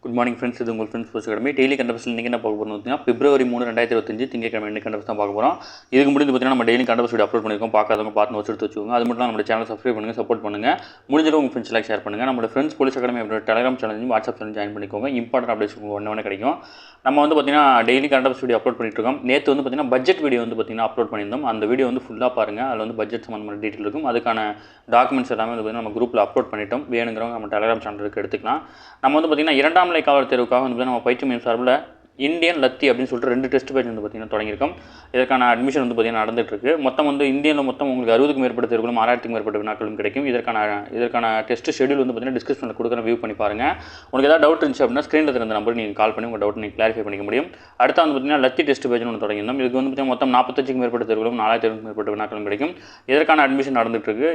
Good morning friends. இது உங்கள் friends post academy. Daily கண்டபஸ் இன்றைக்கி என்ன பார்க்க போகிறோம் பார்த்தீங்கன்னா February 3, 2025 திங்கட்கிழமை என்ன கண்டபஸ் தான் பார்க்க போகிறோம். இதுக்கு முடிந்து பார்த்தீங்கன்னா நம்ம டெய்லி கண்டபஸ் வீடியோ அப்லோட் பண்ணியிருக்கோம். பார்க்காதவங்க பார்த்து நோட்ஸ் எடுத்து வச்சுக்கோங்க. அது மட்டும் நம்ம சேனல் சப்ஸ்கிரைப் பண்ணுங்கள், சப்போர்ட் பண்ணுங்கள். முடிஞ்சளவு உங்கள் ஃப்ரெண்ட்ஸ் ஷேர் பண்ணுங்கள். நம்மளோட ஃப்ரெண்ட்ஸ் போலீஸ் அகாடமி அப்படின்ற Telegram channel WhatsApp channel join பண்ணிக்கோங்க. இம்பார்ட்டன்ட் அப்டேட்ஸ் ஒன்று கிடைக்கும். நம்ம வந்து பார்த்தீங்கன்னா டெய்லி கண்டபஸ் வீடியோ அப்லோட் பண்ணிட்டு இருக்கோம். நேற்று வந்து பார்த்தீங்கன்னா பட்ஜெட் வீடியோ வந்து பார்த்தீங்கன்னா அப்லோட் பண்ணியிருந்தோம். அந்த வீடியோ வந்து ஃபுல்லாக பாருங்கள். அதில் வந்து பட்ஜெட் சம்மந்தமான டீட்டெயில் இருக்கும். அதுக்கான டாக்குமெண்ட்ஸ் எல்லாமே வந்து பார்த்தீங்கன்னா நம்ம குரூப்பில் அப்லோட் பண்ணிட்டோம். வேணுங்கிறவங்க நம்ம டெலிகிராம் சேனலுக்கு எடுத்துக்கலாம். நம்ம வந்து பார்த்தீங்கன்னா 2ஆம் நிலை காவல் தேர்வுக்காக வந்து நம்ம பயிற்சி மையம் சார்பில் இந்தியன் லத்தி அப்படின்னு சொல்லிட்டு 2 டெஸ்ட் பேட்ச் வந்து பார்த்தீங்கன்னா தொடங்கியிருக்கோம். இதற்கான அட்மிஷன் வந்து பார்த்தீங்கன்னா நடந்துகிட்ருக்கு. மொத்தம் வந்து இந்தியனில் மொத்தம் உங்களுக்கு 60க்கும் மேற்பட்ட தேர்வுகளும் 6000க்கும் மேற்பட்ட வினாக்களும் கிடைக்கும். இதற்கான டெஸ்ட் ஷெடியூல் வந்து பார்த்தீங்கன்னா டிஸ்கிரிப்ஷனில் கொடுக்குற வியூ பண்ணி பாருங்கள். உங்களுக்கு ஏதாவது டவுட் இருந்துச்சு அப்படின்னா ஸ்க்ரீனில் இருந்த நம்பர் நீங்கள் கால் பண்ணி உங்கள் டவுட் நீங்கள் கிளாரிஃபை பண்ணிக்க முடியும். அடுத்து வந்து பார்த்தீங்கன்னா லத்தி டெஸ்ட் பேட்ச்னு ஒன்று தொடங்கியிருந்தோம். இதுக்கு வந்து பார்த்தீங்கன்னா மொத்தம் 45க்கும் மேற்பட்ட தேர்வுகளும் 4000க்கும் மேற்பட்ட வினாக்களும் கிடைக்கும். இதற்கான அட்மிஷன் நடந்துகிட்ருக்கு.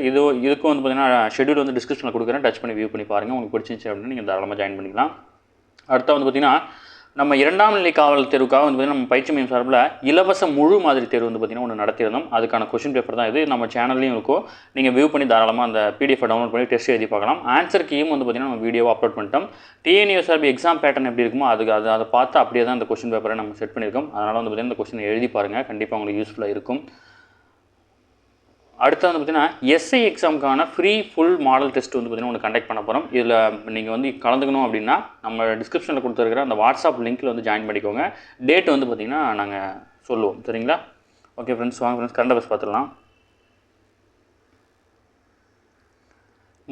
இதுக்கும் வந்து பார்த்தீங்கன்னா ஷெடியூல் வந்து டிஸ்கிரிப்ஷனில் கொடுக்குறேன். டச் பண்ணி வியூ பண்ணி பாருங்கள். உங்களுக்கு பிடிச்சிருந்துச்சு அப்படின்னு நீங்கள் தாராளமாக ஜாயின் பண்ணிக்கலாம். அடுத்து வந்து பார்த்தீங்கன்னா நம்ம 2ஆம் நிலை காவல் தேர்வுக்காக வந்து பார்த்தீங்கன்னா நம்ம பயிற்சி மையம் சார்பில் இலவச முழு மாதிரி தேர்வு வந்து பார்த்தீங்கன்னா ஒன்று நடத்தியிருந்தோம். அதுக்கான கொஸ்டின் பேப்பர் தான் இது. நம்ம சேனல்லையும் இருக்கும். நீங்கள் வியூ பண்ணி தாராளமாக அந்த பிடிஎஃப் டவுன்லோட் பண்ணி டெஸ்ட் எழுதி பார்க்கலாம். ஆன்சர் கீயும் வந்து பார்த்தீங்கன்னா நம்ம வீடியோவை அப்லோட் பண்ணிட்டோம். டிஎன்யூஎஸ்ஆர்பி எக்ஸாம் பேட்டர்ன் எப்படி இருக்குமோ அதை பார்த்து அப்படியே தான் இந்த கொஸ்டின் பேப்பரை நம்ம செட் பண்ணியிருக்கோம். அதனால் வந்து பார்த்தீங்கன்னா இந்த கொஸ்டின் எழுதி பாருங்கள். கண்டிப்பாக உங்களுக்கு யூஸ்ஃபுல்லாக இருக்கும். அடுத்து வந்து பார்த்தீங்கன்னா எஸ்ஐ எக்ஸாமுக்கான ஃப்ரீ ஃபுல் மாடல் டெஸ்ட் வந்து பார்த்தீங்கன்னா ஒன்று கண்டக்ட் பண்ண போகிறோம். இதில் நீங்கள் வந்து கலந்துக்கணும் அப்படின்னா நம்ம டிஸ்கிரிப்ஷனில் கொடுத்துருக்கிற அந்த வாட்ஸ்அப் லிங்க்கில் வந்து ஜாயின் பண்ணிக்கோங்க. டேட் வந்து பார்த்திங்கன்னா நாங்கள் சொல்லுவோம். சரிங்களா? ஓகே ஃப்ரெண்ட்ஸ், வாங்க ஃப்ரெண்ட்ஸ் கரண்ட் அஃபேர்ஸ் பார்த்துடலாம்.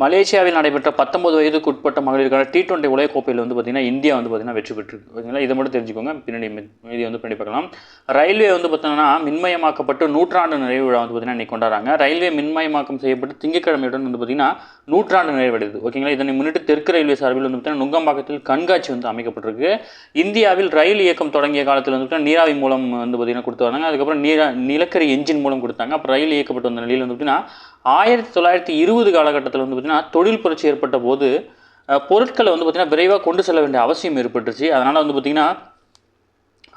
மலேசியாவில் நடைபெற்ற 19 வயதுக்கு உட்பட்ட மகளிருக்கான T20 உலகக்கோப்பையில் வந்து பார்த்திங்கன்னா இந்தியா வந்து பார்த்திங்கன்னா வெற்றி பெற்றிருக்கு. ஓகேங்களா? இதை மட்டும் தெரிஞ்சுக்கோங்க. பின்னாடி மீதி வந்து பண்ணி பார்க்கலாம். ரயில்வே வந்து பார்த்தீங்கன்னா மின்மயமாக்கப்பட்டு 100ஆண்டு நிறைவு விழா வந்து பார்த்திங்கன்னா இன்றைக்கி கொண்டாடுறாங்க. ரயில்வே மின்மயமாக்கம் செய்யப்பட்டு திங்கட்கிழமையுடன் வந்து பார்த்திங்கன்னா 100ஆண்டு நிறைவடையுது. ஓகேங்களா? இதனை முன்னிட்டு தெற்கு ரயில்வே சார்பில் வந்து பார்த்திங்கன்னா நுங்கம்பாக்கத்தில் கண்காட்சி வந்து அமைக்கப்பட்டிருக்கு. இந்தியாவில் ரயில் இயக்கம் தொடங்கிய காலத்தில் வந்து பார்த்திங்கன்னா நீராவி மூலம் வந்து பார்த்திங்கன்னா கொடுத்து வந்தாங்க. அதுக்கப்புறம் நிலக்கரி என்ஜின் மூலம் கொடுத்தாங்க. அப்புறம் ரயில் இயக்கப்பட்டு வந்த நிலையில் வந்து பார்த்திங்கன்னா 1920 காலகட்டத்தில் வந்து பார்த்திங்கன்னா தொழில் புரட்சி ஏற்பட்ட போது பொருட்களை வந்து பார்த்திங்கன்னா விரைவாக கொண்டு செல்ல வேண்டிய அவசியம் ஏற்பட்டுச்சு. அதனால் வந்து பார்த்திங்கன்னா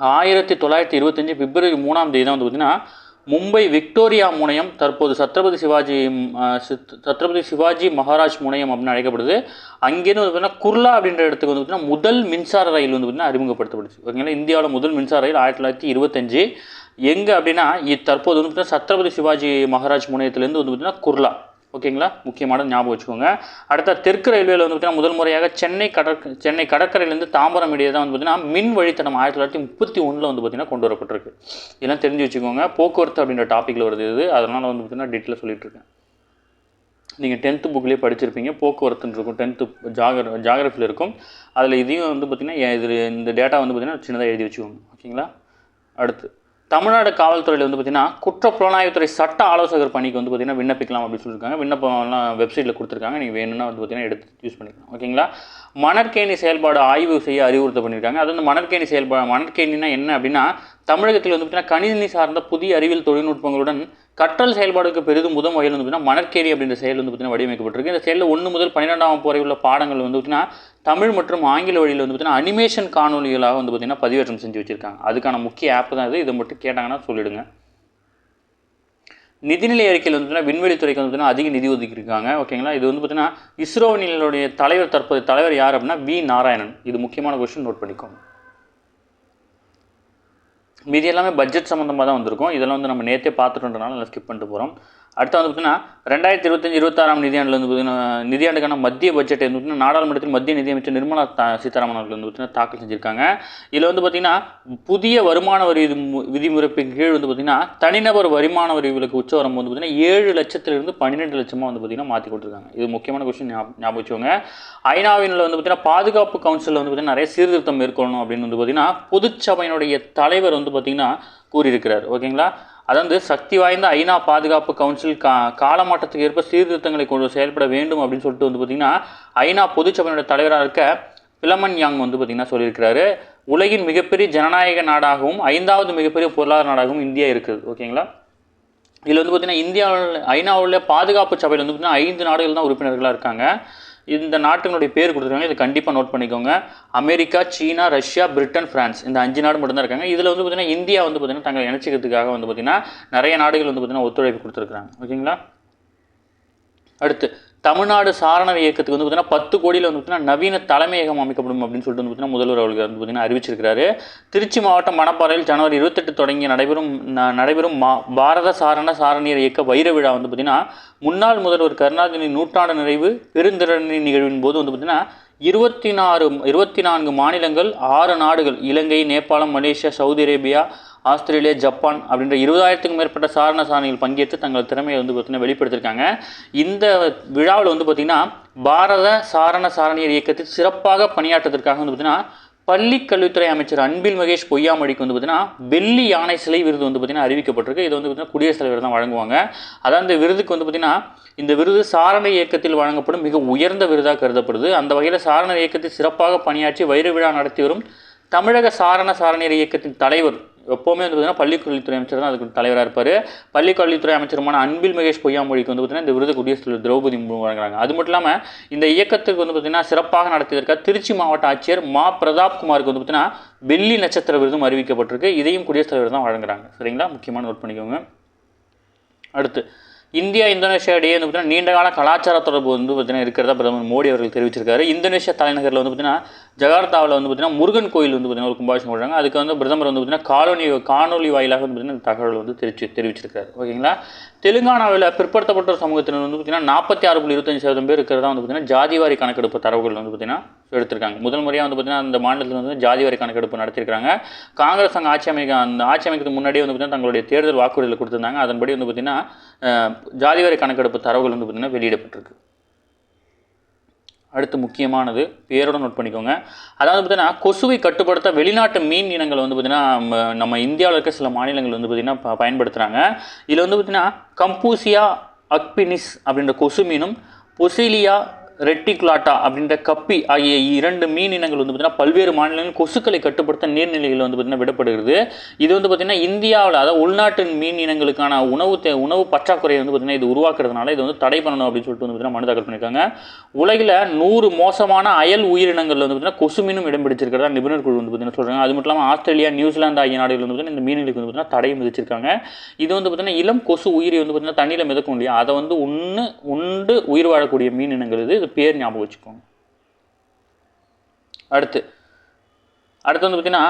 1925 February 3ஆம் தேதி தான் வந்து பார்த்திங்கன்னா மும்பை விக்டோரியா முனையம், தற்போது சத்ரபதி சிவாஜி மகாராஜ் முனையம் அப்படின்னு அழைக்கப்படுது. அங்கேருந்து வந்து பார்த்திங்கன்னா குர்லா அப்படின்ற இடத்துக்கு வந்து பார்த்திங்கன்னா முதல் மின்சார ரயில் வந்து பார்த்திங்கன்னா அறிமுகப்படுத்தப்பட்டுச்சு. ஓகேங்களா? இந்தியாவில் முதல் மின்சார ரயில் 1925 எங்கே அப்படின்னா தற்போது வந்து பார்த்திங்கன்னா சத்ரபதி சிவாஜி மகாராஜ் முனையத்திலேருந்து வந்து பார்த்திங்கன்னா குர்லா. ஓகேங்களா? முக்கியமானது ஞாபகம் வச்சுக்கோங்க. அடுத்த தெற்கு ரயில்வேல வந்து பார்த்திங்கன்னா முதல் முறையாக சென்னை கடற்கரையிலேருந்து தாம்பரம் இடையே தான் வந்து பார்த்திங்கன்னா மின் வழித்தடம் 1931 வந்து பார்த்திங்கன்னா கொண்டு வரப்பட்டிருக்கு. இதெல்லாம் தெரிஞ்சு வச்சுக்கோங்க. போக்குவரத்து அப்படின்ற டாப்பிக்கில் வருது இது. அதனால் வந்து பார்த்திங்கன்னா டீட்டெயிலாக சொல்லிட்டு இருக்கேன். நீங்கள் 10th புக்லேயே படிச்சிருப்பீங்க. போக்குவரத்துன்னு இருக்கும். 10th ஜாகிரஃபியில் இருக்கும். அதில் இதையும் வந்து பார்த்திங்கன்னா இந்த டேட்டா வந்து பார்த்திங்கன்னா சின்னதாக எழுதி வச்சுக்கோங்க. ஓகேங்களா? அடுத்து தமிழ்நாடு காவல்துறையில் வந்து பார்த்திங்கன்னா குற்றப்புலனாய்வுத்துறை சட்ட ஆலோசகர் பணிக்கு வந்து பார்த்திங்கன்னா விண்ணப்பிக்கலாம் அப்படின்னு சொல்லியிருக்காங்க. விண்ணப்பம்லாம் வெப்சைட்டில் கொடுத்துருக்காங்க. நீங்கள் வேணும்னா வந்து பார்த்திங்கன்னா எடுத்து யூஸ் பண்ணிக்கலாம். ஓகேங்களா? மணற்கேணி செயல்பாடு ஆய்வு செய்ய அறிவுறுத்த பண்ணியிருக்காங்க. அது வந்து மணற்கேணினா என்ன அப்படின்னா தமிழகத்தில் வந்து பார்த்திங்கன்னா கணினி சார்ந்த புதிய அறிவியல் தொழில்நுட்பங்களுடன் கற்றல் செயல்பாடுக்கு பெரிதும் உதவும் வகையில் வந்து பார்த்திங்கன்னா மணற்கேணி அப்படின்ற செயல் வந்து பார்த்திங்கன்னா வடிவமைக்கப்பட்டிருக்கு. இந்த செயலில் 1 முதல் 12ஆம் வகுப்பு வரை உள்ள பாடங்கள் வந்து பார்த்திங்கன்னா தமிழ் மற்றும் ஆங்கில வழியில் வந்து பார்த்திங்கன்னா அனிமேஷன் காணொலிகளாக வந்து பார்த்திங்கன்னா பதிவேற்றம் செஞ்சு வச்சுருக்காங்க. அதுக்கான முக்கிய ஆப் தான் இது. இதை மட்டும் கேட்டாங்கன்னா சொல்லிவிடுங்க. நிதிநிலை அறிக்கையில் வந்து பார்த்திங்கன்னா விண்வெளித்துறைக்கு வந்து பார்த்திங்கன்னா அதிக நிதி ஒதுக்கியிருக்காங்க. ஓகேங்களா? இது வந்து பார்த்திங்கன்னா இஸ்ரோவினுடைய தற்போது தலைவர் யார் அப்படின்னா வி நாராயணன். இது முக்கியமான கொஸ்டின், நோட் பண்ணிக்கோங்க. மீதி எல்லாமே பட்ஜெட் சம்மந்தமாக தான் வந்திருக்கும். இதெல்லாம் வந்து நம்ம நேற்றே பார்த்துட்டோன்றனால நல்லா ஸ்கிப் பண்ணிட்டு போகிறோம். அடுத்து வந்து பார்த்திங்கன்னா 2025-26ஆம் நிதியாண்டில் வந்து பார்த்திங்கன்னா நிதியாண்டுக்கான மத்திய பட்ஜெட் வந்து பார்த்திங்கன்னா நாடாளுமன்றத்தில் மத்திய நிதியமைச்சர் நிர்மலா சீதாராமன் அவர்கள் வந்து பார்த்திங்கன்னா தாக்கல் செஞ்சுருக்காங்க. இதில் வந்து பார்த்திங்கன்னா புதிய வருமான வரி விதிமுறைப்பின் கீழ் வந்து பார்த்திங்கன்னா தனிநபர் வருமான வரி விலக்கு உச்சவரம் வந்து பார்த்திங்கன்னா 7 லட்சத்திலிருந்து 12 லட்சமாக வந்து பார்த்திங்கன்னா மாற்றி கொடுத்துருக்காங்க. இது முக்கியமான கொஸ்டின், ஞாபகம் வச்சுக்கோங்க. ஐநாவினில் வந்து பார்த்திங்கன்னா பாதுகாப்பு கவுன்சிலில் வந்து பார்த்திங்கன்னா நிறைய சீர்திருத்தம் மேற்கொள்ளணும் அப்படின்னு வந்து பார்த்திங்கன்னா பொதுச்சபையினுடைய தலைவர் வந்து பார்த்திங்கன்னா கூறியிருக்கிறார். ஓகேங்களா? அதாவது சக்தி வாய்ந்த ஐநா பாதுகாப்பு கவுன்சில் காலமாற்றத்துக்கு ஏற்ப சீர்திருத்தங்களை கொண்டு செயல்பட வேண்டும் அப்படின்னு சொல்லிட்டு வந்து பார்த்திங்கன்னா ஐநா பொதுச்சபையினுடைய தலைவராக இருக்க பிலமன் யாங் வந்து பார்த்திங்கன்னா சொல்லியிருக்கிறாரு. உலகின் மிகப்பெரிய ஜனநாயக நாடாகவும் 5வது மிகப்பெரிய பொருளாதார நாடாகவும் இந்தியா இருக்குது. ஓகேங்களா? இதில் வந்து பார்த்திங்கன்னா இந்தியாவில் ஐநாவுள்ள பாதுகாப்பு சபையில் வந்து பார்த்திங்கன்னா 5 நாடுகள் தான் உறுப்பினர்களாக இருக்காங்க. இந்த நாட்டுகளுடைய பேர் கொடுத்துருக்காங்க. இதை கண்டிப்பாக நோட் பண்ணிக்கோங்க. அமெரிக்கா, சீனா, ரஷ்யா, பிரிட்டன், பிரான்ஸ், இந்த 5 நாடு மட்டும் தான் இருக்காங்க. இதில் வந்து பார்த்திங்கன்னா இந்தியா வந்து பார்த்திங்கன்னா தங்களை இணைச்சிக்கிறதுக்காக வந்து பார்த்திங்கன்னா நிறைய நாடுகள் வந்து பார்த்திங்கன்னா ஒத்துழைப்பு கொடுத்துருக்காங்க. ஓகேங்களா? அடுத்து தமிழ்நாடு சாரணர் இயக்கத்துக்கு வந்து பார்த்தீங்கன்னா 10 கோடியில் வந்து பார்த்தீங்கன்னா நவீன தலைமையகம் அமைக்கப்படும் அப்படின்னு சொல்லிட்டு வந்து பார்த்தீங்கன்னா முதல்வர் அவர்கள் வந்து பார்த்தீங்கன்னா அறிவிச்சிருக்கிறாரு. திருச்சி மாவட்டம் மணப்பாறையில் ஜனவரி 28 தொடங்கி நடைபெறும் பாரத சாரணியர் இயக்க வைர விழா வந்து பார்த்தீங்கன்னா முன்னாள் முதல்வர் கருணாநிதி நூற்றாண்டு நிறைவு பெருந்திறனி நிகழ்வின் போது வந்து பார்த்தீங்கன்னா 24 மாநிலங்கள் 6 நாடுகள் Ilangai, Nepalam, Malaysia, Saudi Arabia, Australia, Japan அப்படின்ற 20,000க்கும் மேற்பட்ட சாரணிகள் பங்கேற்று தங்கள் திறமையை வந்து பார்த்தீங்கன்னா வெளிப்படுத்தியிருக்காங்க. இந்த விழாவில் வந்து பார்த்தீங்கன்னா பாரத சாரணியர் இயக்கத்தில் சிறப்பாக பணியாற்றதற்காக வந்து பார்த்தீங்கன்னா பள்ளி கல்வித்துறை அமைச்சர் அன்பில் மகேஷ் பொய்யாமொழிக்கு வந்து பார்த்தீங்கன்னா வெள்ளி யானை சிலை விருது வந்து பார்த்தீங்கன்னா அறிவிக்கப்பட்டிருக்கு. இது வந்து பார்த்தீங்கன்னா குடியரசுத் தலைவர் தான் வழங்குவாங்க. அதான் இந்த விருதுக்கு வந்து பார்த்தீங்கன்னா இந்த விருது சாரணர் இயக்கத்தில் வழங்கப்படும் மிக உயர்ந்த விருதாக கருதப்படுது. அந்த வகையில் சாரணர் இயக்கத்தில் சிறப்பாக பணியாற்றி வைர விழா நடத்தி வரும் தமிழக சாரணியர் இயக்கத்தின் தலைவர் எப்போவுமே வந்து பார்த்தீங்கன்னா பள்ளிக்கல்வித்துறை அமைச்சர் தான் அதுக்கு தலைவராக இருப்பார். பள்ளிக்கல்வித்துறை அமைச்சருமான அன்பில் மகேஷ் பொய்யாமொழிக்கு வந்து பார்த்தீங்கன்னா இந்த விருது குடியரசுத் தலைவர் திரௌபதி முர்மு வழங்குறாங்க. அது மட்டும் இல்லாமல் இந்த இயக்கத்துக்கு வந்து பார்த்தீங்கன்னா சிறப்பாக நடத்தியதற்காக திருச்சி மாவட்ட ஆட்சியர் மா பிரதாப் குமாருக்கு வந்து பார்த்தீங்கன்னா வெள்ளி நட்சத்திர விருதும் அறிவிக்கப்பட்டிருக்கு. இதையும் குடியரசுத் தலைவர் தான் வழங்குறாங்க. சரிங்களா, முக்கியமான நோட் பண்ணிக்கோங்க. அடுத்து இந்தியா இந்தோனேஷியா இடையே வந்து பார்த்தீங்கன்னா நீண்டகால கலாச்சார தொடர்பு வந்து பார்த்தீங்கன்னா இருக்கிறதா பிரதமர் மோடி அவர்கள் தெரிவிச்சிருக்காரு. இந்தோனேஷியா தலைநகரில் வந்து பார்த்தீங்கன்னா ஜகார்த்தாவில் வந்து பார்த்தீங்கன்னா முருகன் கோயில் வந்து பார்த்தீங்கன்னா ஒரு கும்பாபிஷேகம் பண்ணுறாங்க. அதுக்கு வந்து பிரதமர் வந்து பார்த்தீங்கன்னா காணொலி வாயிலாக வந்து பார்த்தீங்கன்னா தகவல் வந்து தெரிவிச்சிருக்காரு. ஓகேங்களா. தெலுங்கானாவில் பிற்படுத்தப்பட்ட சமூகத்தினர் வந்து பார்த்தீங்கன்னா 46.25% பேர் இருக்கிறதா வந்து பார்த்தீங்கன்னா ஜாதிவாரி கணக்கெடுப்பு தரவுகள் வந்து பார்த்தீங்கன்னா எடுத்திருக்காங்க. முதல் முறையாக வந்து பார்த்தீங்கன்னா அந்த மாநிலத்தில் வந்து ஜாதிவாரி கணக்கெடுப்பு நடத்தியிருக்காங்க. காங்கிரஸ் அங்கே ஆட்சி அமைக்கிறதுக்கு முன்னாடியே வந்து பார்த்தீங்கன்னா தங்களுடைய தேர்தல் வாக்குறுதியில் கொடுத்திருந்தாங்க. அதன்படி வந்து பார்த்தீங்கன்னா ஜாதிவாரி கணக்கெடுப்பு தரவுகள் வந்து பார்த்தீங்கன்னா வெளியிடப்பட்டிருக்கு. அடுத்து முக்கியமானது பேரோட நோட் பண்ணிக்கோங்க. அதாவது பார்த்தீங்கன்னா கொசுவை கட்டுப்படுத்த வெளிநாட்டு மீன் இனங்கள் வந்து பார்த்தீங்கன்னா நம்ம இந்தியாவில் இருக்க சில மாநிலங்கள் வந்து பார்த்திங்கன்னா பயன்படுத்துகிறாங்க. இதில் வந்து பார்த்திங்கன்னா கம்பூசியா அக்பினிஸ் அப்படின்ற கொசு மீனும் பொசிலியா ரெட்டிகுலாட்டா அப்படின்ற கப்பி ஆகிய 2 மீன் இனங்கள் வந்து பார்த்தீங்கன்னா பல்வேறு மாநிலங்களில் கொசுக்களை கட்டுப்படுத்த நீர்நிலைகள் வந்து பார்த்தீங்கன்னா விடப்படுகிறது. இது வந்து பார்த்தீங்கன்னா இந்தியாவில் அதாவது உள்நாட்டு மீன் இனங்களுக்கான உணவு பற்றாக்குறையை வந்து பார்த்தீங்கன்னா இது உருவாக்குறதுனால இது வந்து தடை பண்ணணும் அப்படின்னு சொல்லிட்டு வந்து பார்த்தீங்கன்னா மனு தாக்கல் பண்ணியிருக்காங்க. உலகில் 100 மோசமான அயல் உயிரினங்கள் வந்து பார்த்தீங்கன்னா கொசு மீனும் இடம் பிடிச்சிருக்கிறதா நிபுணர் குழு வந்து பார்த்தீங்கன்னா சொல்கிறாங்க. அது மட்டும் இல்லாமல் ஆஸ்திரேலியா, நியூசிலாந்து ஆகிய நாடுகள் வந்து பார்த்தீங்கன்னா இந்த மீன்களுக்கு வந்து பார்த்தீங்கன்னா தடையும் விதிச்சிருக்காங்க. இது வந்து பார்த்தீங்கன்னா இளம் கொசு உயிரி வந்து பார்த்தீங்கன்னா தண்ணியில் மிதக்கும் இல்லையா, அதை வந்து உண்டு உயிர் வாழக்கூடிய மீன் இனங்கள் இது பேர் ஞாபகம் வச்சுக்கோங்க. அடுத்து வந்து பார்த்தீங்கன்னா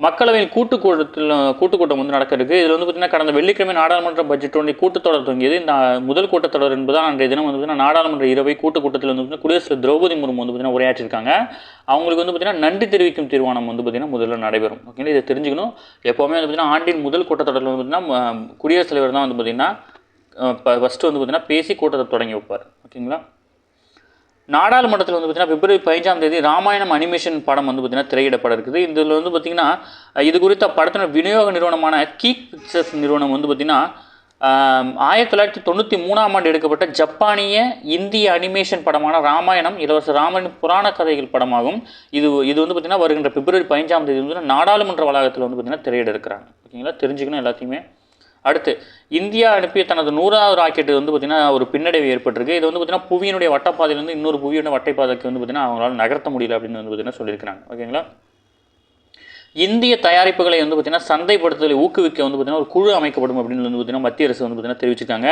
மக்களவையில் கூட்டுக்கூட்டம் வந்து நடக்க இருக்கு. இதில் வந்து பார்த்தீங்கன்னா கடந்த வெள்ளிக்கிழமை நாடாளுமன்ற பட்ஜெட் ஒன்றை கூட்டத்தொடர் தொடங்கியது. இந்த முதல் கூட்டத்தொடர் என்பதால் அன்றைய தினம் வந்து பார்த்தீங்கன்னா நாடாளுமன்ற இரவை கூட்டத்தில் வந்து பார்த்தீங்கன்னா குடியரசுத் திரௌபதி முர்மு வந்து பார்த்தீங்கன்னா உரையாற்றிருக்காங்க. அவங்களுக்கு வந்து பார்த்தீங்கன்னா நன்றி தெரிவிக்கும் தீர்மானம் வந்து பார்த்தீங்கன்னா முதல்ல நடைபெறும். ஓகேங்களா, இதை தெரிஞ்சுக்கணும். எப்போவுமே வந்து பார்த்தீங்கன்னா ஆண்டின் முதல் கூட்டத்தொடரில் வந்து பார்த்தீங்கன்னா குடியரசுத் தலைவர் தான் வந்து பார்த்தீங்கன்னா ஃபஸ்ட்டு வந்து பார்த்தீங்கன்னா பேசி கூட்டத்தை தொடங்கி வைப்பார். ஓகேங்களா. நாடாளுமன்றத்தில் வந்து பார்த்தீங்கன்னா பிப்ரவரி 15ஆம் தேதி ராமாயணம் அனிமேஷன் படம் வந்து பார்த்தீங்கன்னா திரையிடப்பட இருக்குது. இதில் வந்து பார்த்தீங்கன்னா இது குறித்த படத்தின விநியோக நிறுவனமான கீக் பிக்சர்ஸ் நிறுவனம் வந்து பார்த்தீங்கன்னா 1993ஆம் ஆண்டு எடுக்கப்பட்ட ஜப்பானிய இந்திய அனிமேஷன் படமான ராமாயணம் இளவரசர் ராமன் புராண கதைகள் படமாகும். இது வந்து பார்த்தீங்கன்னா வருகின்ற பிப்ரவரி 15ஆம் தேதி வந்து நாடாளுமன்ற வளாகத்தில் வந்து பார்த்தீங்கன்னா திரையிட இருக்கிறாங்க. ஓகேங்களா, தெரிஞ்சுக்கணும் எல்லாத்தையுமே. அடுத்து இந்தியா அனுப்பிய தனது 100வது ராக்கெட் வந்து பார்த்திங்கன்னா ஒரு பின்னடைவு ஏற்பட்டிருக்கு. இது வந்து பார்த்திங்கன்னா புவியினுடைய வட்டப்பாதையிலேருந்து இன்னொரு புவியோட வட்டைப்பாதைக்கு வந்து பார்த்திங்கன்னா அவங்களால நகர்த்த முடியல அப்படின்னு வந்து பார்த்திங்கன்னா சொல்லியிருக்கிறாங்க. ஓகேங்களா. இந்திய தயாரிப்புகளை வந்து பார்த்திங்கன்னா சந்தைப்படுத்துதலை ஊக்குவிக்க வந்து பார்த்திங்கன்னா ஒரு குழு அமைக்கப்படும் அப்படின்னு வந்து பார்த்திங்கன்னா மத்திய அரசு வந்து பார்த்திங்கன்னா தெரிவிச்சிருக்காங்க.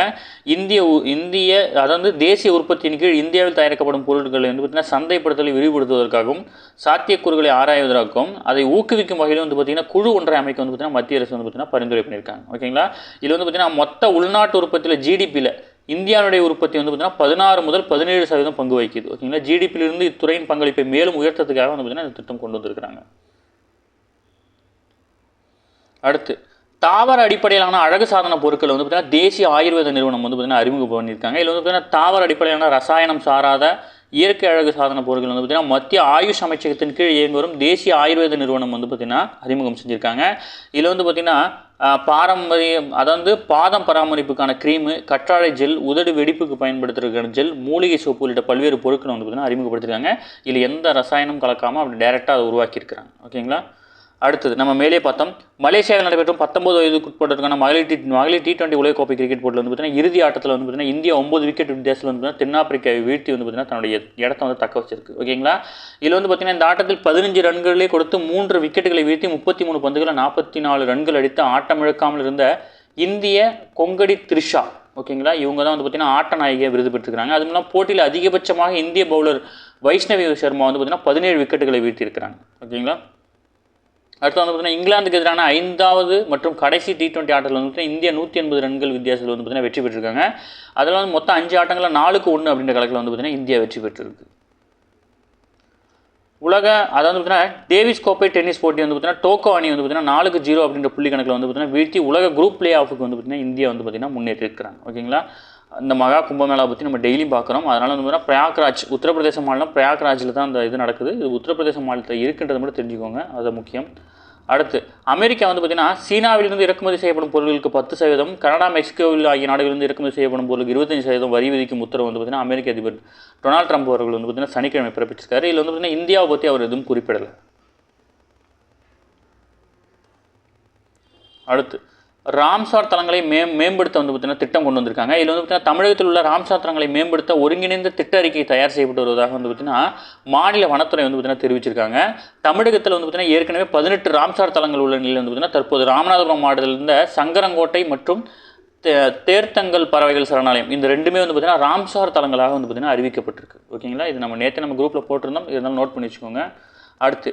இந்திய அதாவது தேசிய உற்பத்தியின் கீழ் இந்தியாவில் தயாரிக்கப்படும் பொருட்களை வந்து பார்த்திங்கன்னா சந்தைப்படுத்தலை விரிவுபடுத்துவதற்காகவும் சாத்தியக்கூறுகளை ஆராய்வதற்காகவும் அதை ஊக்குவிக்கும் வகையில் வந்து பார்த்திங்கன்னா குழு ஒன்றை அமைக்க வந்து பார்த்திங்கன்னா மத்திய அரசு வந்து பார்த்திங்கன்னா பரிந்துரை பண்ணியிருக்காங்க. ஓகேங்களா. இதில் வந்து பார்த்திங்கன்னா மொத்த உள்நாட்டு உற்பத்தியில் ஜிடிபியில் இந்தியாவுடைய உற்பத்தி வந்து பார்த்திங்கன்னா 16 முதல் 17% பங்கு வகிக்குது. ஓகேங்களா. ஜிடிபியிலிருந்து இத்துறையின் பங்களிப்பை மேலும் உயர்த்ததுக்காக வந்து பார்த்திங்கன்னா இந்த திட்டம் கொண்டு வந்திருக்கிறாங்க. அடுத்து தாவர அடிப்படையிலான அழகு சாதன பொருட்கள் வந்து பார்த்தீங்கன்னா தேசிய ஆயுர்வேத நிறுவனம் வந்து பார்த்தீங்கன்னா அறிமுகம் பண்ணியிருக்காங்க. இதில் வந்து பார்த்தீங்கன்னா தாவர அடிப்படையிலான ரசாயனம் சாராத இயற்கை அழகு சாதன பொருட்கள் வந்து பார்த்தீங்கன்னா மத்திய ஆயுஷ் அமைச்சகத்தின் கீழ் இயங்கி வரும் தேசிய ஆயுர்வேத நிறுவனம் வந்து பார்த்தீங்கன்னா அறிமுகம் செஞ்சுருக்காங்க. இதில் வந்து பார்த்தீங்கன்னா அதாவது பாதம் பராமரிப்புக்கான க்ரீமு, கற்றாழை ஜெல், உதடு வெடிப்புக்கு பயன்படுத்துறதுக்கான ஜெல், மூலிகை சோப்பு உள்ளிட்ட பல்வேறு பொருட்களை வந்து பார்த்தீங்கன்னா அறிமுகப்படுத்திருக்காங்க. இதில் எந்த ரசாயனம் கலக்காமல் அப்படி டைரெக்டாக அதை உருவாக்கியிருக்கிறாங்க. ஓகேங்களா. அடுத்தது நம்ம மேலே பார்த்தோம் மலேசியாவில் நடைபெற்றும் 19 வயதுக்குட்பட்டதுக்கான மகளிர் T20 உலகக்கோப்பை கிரிக்கெட் போட்டியில் வந்து பார்த்தீங்கன்னா இறுதி ஆட்டத்தில் வந்து பார்த்தீங்கன்னா இந்தியா 9 விக்கெட் வித்தியாசத்தில் வந்து பார்த்தீங்கன்னா தென்னாப்பிரிக்காவை வீழ்த்தி வந்து பார்த்தீங்கன்னா தன்னுடைய இடத்த வந்து தக்க வச்சிருக்கு. ஓகேங்களா. இதில் வந்து பார்த்தீங்கன்னா இந்த ஆட்டத்தில் 15 ரன்களே கொடுத்து 3 விக்கெட்டுகளை வீழ்த்தி 33 பந்துகளை 44 ரன்கள் அடித்து ஆட்டமிழக்காமல் இருந்த இந்திய கொங்கடி த்ரிஷா ஓகேங்களா. இவங்க தான் வந்து பார்த்திங்கன்னா ஆட்ட நாயகியாக விருது பெற்றிருக்காங்க. அதுவும் இல்லாமல் போட்டியில் அதிகபட்சமாக இந்திய பவுலர் வைஷ்ணவி சர்மா வந்து பார்த்திங்கன்னா 17 விக்கெட்டுகளை வீழ்த்தியிருக்கிறாங்க. ஓகேங்களா. அடுத்து வந்து பார்த்திங்கன்னா இங்கிலாந்துக்கு எதிரான 5வது மற்றும் கடைசி T20 ஆட்டத்தில் வந்து பார்த்திங்கன்னா இந்தியா 180 ரன்கள் வித்தியாசத்தில் வந்து பார்த்திங்கன்னா வெற்றி பெற்றிருக்காங்க. அதில் வந்து மொத்தம் 5 ஆட்டங்களில் 4-1 அப்படின்ற கணக்கில் வந்து பார்த்திங்கன்னா இந்தியா வெற்றி பெற்றிருக்கு. அதாவது பார்த்தீங்கன்னா டேவிஸ் கோப்பை டென்னிஸ் போட்டி வந்து பார்த்தீங்கன்னா டோக்கோ அணி வந்து பார்த்தீங்கன்னா 4-0 அப்படின்ற புள்ளி கணக்கில் வந்து பார்த்தீங்கன்னா வீழ்த்தி உலக குரூப் பிளே ஆஃபுக்கு வந்து பார்த்தீங்கன்னா இந்தியா வந்து பார்த்தீங்கன்னா முன்னேற்றி இருக்கிறாங்க. ஓகேங்களா. இந்த மகா கும்பமேளா பற்றி நம்ம டெய்லியும் பார்க்குறோம். அதனால் வந்து பார்த்தீங்கன்னா பிரயாக்ராஜ் உத்தரப்பிரதேச மாநிலம் பிரயாக்ராஜில் தான் அந்த இது நடக்குது. இது உத்தரப்பிரதேச மாநிலத்தில் இருக்குன்றதை மட்டும் தெரிஞ்சுக்கோங்க, அது முக்கியம். அடுத்து அமெரிக்கா வந்து பார்த்திங்கன்னா சீனாவிலிருந்து இறக்குமதி செய்யப்படும் பொருட்களுக்கு 10%, கனடா, மெக்சிகோவில் ஆகிய நாடுகளிலிருந்து இறக்குமதி செய்யப்படும் பொருளுக்கு 25% வரி விதிக்கும் உத்தரவு வந்து பார்த்திங்கன்னா அமெரிக்க அதிபர் டொனால்ட் ட்ரம்ப் அவர்கள் வந்து பார்த்திங்கன்னா சனிக்கிழமை பிறப்பிச்சிருக்காரு. இதில் வந்து பார்த்திங்கன்னா இந்தியாவை பற்றி அவர் எதுவும் குறிப்பிடலை. அடுத்து ராம்சார் தலங்களை மேம்படுத்த வந்து பார்த்திங்கன்னா திட்டம் கொண்டு வந்திருக்காங்க. இதில் வந்து பார்த்திங்கன்னா தமிழகத்தில் உள்ள ராம்சார் தலங்களை மேம்படுத்த ஒருங்கிணைந்த திட்ட அறிக்கை தயார் செய்யப்பட்டு வருவதாக வந்து பார்த்திங்கன்னா மாநில வனத்துறை வந்து பார்த்திங்கன்னா தெரிவிச்சிருக்காங்க. தமிழகத்தில் வந்து பார்த்திங்கன்னா ஏற்கனவே 18 ராம்சார் தலங்கள் உள்ள நிலையில் வந்து பார்த்திங்கன்னா தற்போது ராமநாதபுரம் மாவட்டத்தில் இருந்த சங்கரங்கோட்டை மற்றும் தேர்த்தங்கல் பறவைகள் சரணாலயம் இந்த ரெண்டுமே வந்து பார்த்திங்கன்னா ராம்சார் தலங்களாக வந்து பார்த்திங்கன்னா அறிவிக்கப்பட்டிருக்கு. ஓகேங்களா. இது நம்ம நேற்று நம்ம குரூப்பில் போட்டிருந்தோம், இருந்தாலும் நோட் பண்ணி வச்சுக்கோங்க. அடுத்து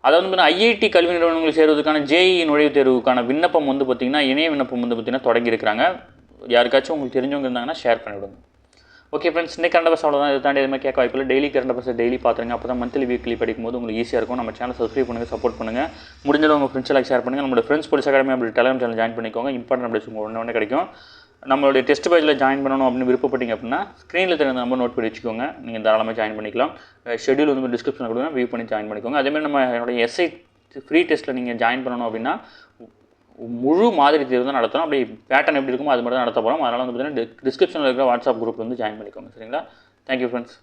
அதாவது வந்து ஐஐடி கல்வி நிறுவனங்கள் சேருவதற்கான JEE நுழைவுத் தேர்வுக்கான விண்ணப்பம் வந்து பார்த்திங்கன்னா இணைய விண்ணப்பம் வந்து பார்த்திங்கன்னா தொடங்கியிருக்கிறாங்க. யாருக்காச்சும் உங்களுக்கு தெரிஞ்சவங்க இருந்தாங்கன்னா ஷேர் பண்ணிவிடுங்க. ஓகே ஃப்ரெண்ட்ஸ், இன்னைக்கு கரண்ட் அஃபேர்ஸ் அவ்வளோதான். இதை தாண்டி எதுவுமே கேட்க வாய்ப்பில்லை. டெய்லி கரண்ட் அஃபேர்ஸ் டெய்லி பார்த்துருங்க. அப்போ தான் மந்த்லி வீக்லி படிக்கும்போது உங்களுக்கு ஈஸியாக இருக்கும். நம்ம சேனல் சப்ஸ்கிரைப் பண்ணுங்கள், சப்போர்ட் பண்ணுங்கள். முடிஞ்சளவு உங்கள் ஃப்ரெண்ட்ஸ் எல்லாம் ஷேர் பண்ணுங்கள். நம்மளோட ஃப்ரெண்ட்ஸ் போலீஸ் அகாடமி அப்படி டெலிகிராம் சேனல் ஜாயின் பண்ணிக்கோங்க. இம்பார்ட்டன்ட் அப்டேட்ஸ் உங்களுக்கு ஒன்று கிடைக்கும். நம்மளுடைய டெஸ்ட் பேஜில் ஜாயின் பண்ணணும் அப்படின்னு விருப்பப்பட்டீங்க அப்படின்னா ஸ்க்ரீனில் தெரிந்த நம்பர் நோட் பண்ணி வச்சுக்கோங்க. நீங்கள் தாராளமாக ஜாயின் பண்ணிக்கலாம். ஷெட்யூல் வந்து டிஸ்கிரிப்ஷனில் கொடுங்க, வியூ பண்ணி ஜாயின் பண்ணிக்கோங்க. அதேமாதிரி நம்ம என்னோடய SI ஃப்ரீ டெஸ்ட்டில் நீங்கள் ஜாயின் பண்ணணும் அப்படின்னா முழு மாதிரி தேர்வு தான் நடத்தணும். அப்படி பேட்டர்ன் எப்படி இருக்குமோ அது மட்டும் தான் நடத்த போகிறோம். அதனால் வந்து பார்த்தீங்கன்னா டிஸ்கிரிப்ஷனில் இருக்கிற வாட்ஸ்அப் குரூப் வந்து ஜாயின் பண்ணிக்கோங்க. சரிங்களா. Thank you friends.